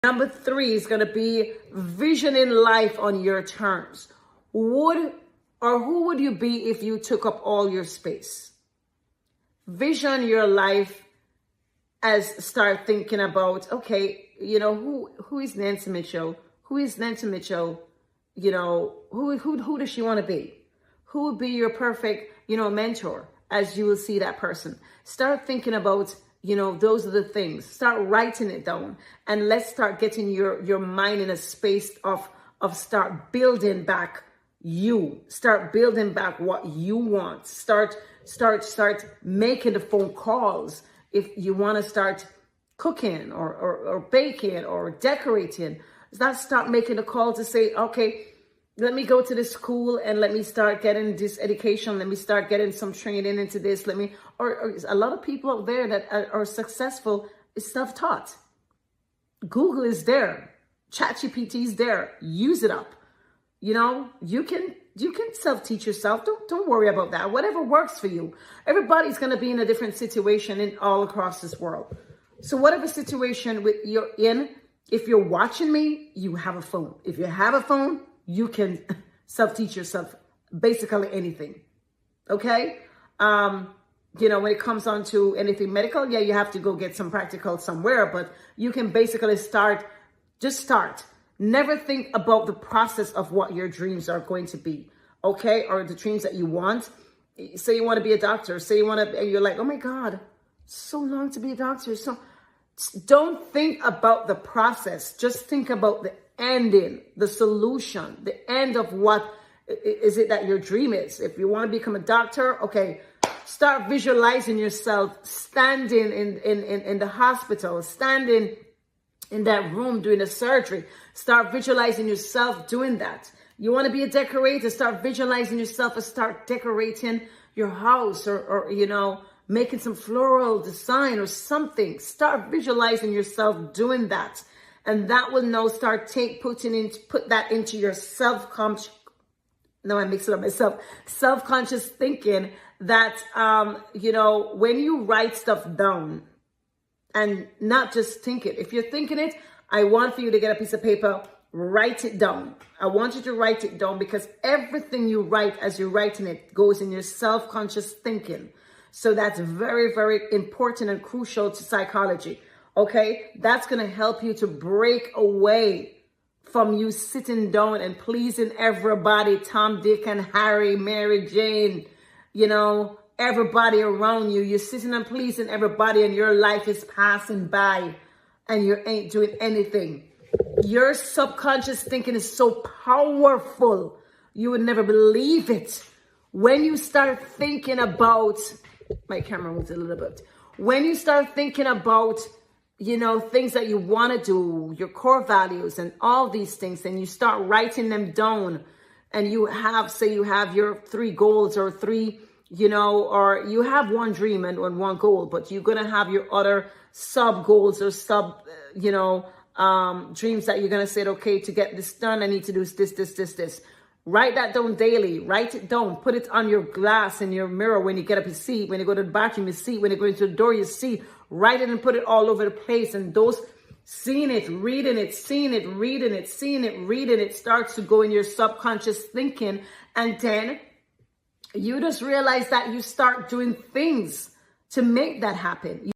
Number 3 is going to be visioning life on your terms. Who would you be if you took up all your space? Vision your life as start thinking about, okay, who is Nancy Mitchell? Who is Nancy Mitchell? Who does she want to be? Who would be your perfect, mentor as you will see that person? Start thinking about, those are the things. Start writing it down, and let's start getting your mind in a space of start building back you. Start building back what you want. Start making the phone calls if you want to start cooking or baking or decorating. Start making the call to say, okay, let me go to this school and let me start getting this education. Let me start getting some training into this. Or a lot of people out there that are successful is self-taught. Google is there. ChatGPT is there. Use it up. You can self-teach yourself. Don't worry about that. Whatever works for you. Everybody's going to be in a different situation in all across this world. So whatever situation you're in, if you're watching me, you have a phone. If you have a phone, you can self-teach yourself basically anything. Okay? When it comes on to anything medical, yeah, you have to go get some practical somewhere, but you can basically start. Never think about the process of what your dreams are going to be, okay? Or the dreams that you want. Say you want to be a doctor. You're like, oh my God, so long to be a doctor. So don't think about the process. Just think about the ending, the solution, the end of what is it that your dream is. If you want to become a doctor, okay, start visualizing yourself standing in the hospital, standing in that room doing a surgery. Start visualizing yourself doing that. You want to be a decorator, start visualizing yourself and start decorating your house or making some floral design or something. Start visualizing yourself doing that. And that will now start put that into your self-conscious thinking that, when you write stuff down, and not just think it. If you're thinking it, I want for you to get a piece of paper, write it down. I want you to write it down because everything you write as you're writing it goes in your self-conscious thinking. So that's very, very important and crucial to psychology. Okay? That's going to help you to break away from you sitting down and pleasing everybody, Tom, Dick, and Harry, Mary, Jane, everybody around you. You're sitting and pleasing everybody and your life is passing by and you ain't doing anything. Your subconscious thinking is so powerful. You would never believe it. When you start thinking about, my camera moves a little bit. When you start thinking about, things that you want to do, your core values and all these things, and you start writing them down and you have your 3 goals or 3 or you have one dream and one goal, but you're going to have your other sub goals or dreams that you're going to say, okay, to get this done, I need to do this. Write that down daily. Write it down. Put it on your glass in your mirror when you get up, you see. When you go to the bathroom, you see. When you go into the door, you see. Write it and put it all over the place. And those seeing it, reading it, seeing it, reading it, seeing it, reading it starts to go in your subconscious thinking. And then you just realize that you start doing things to make that happen.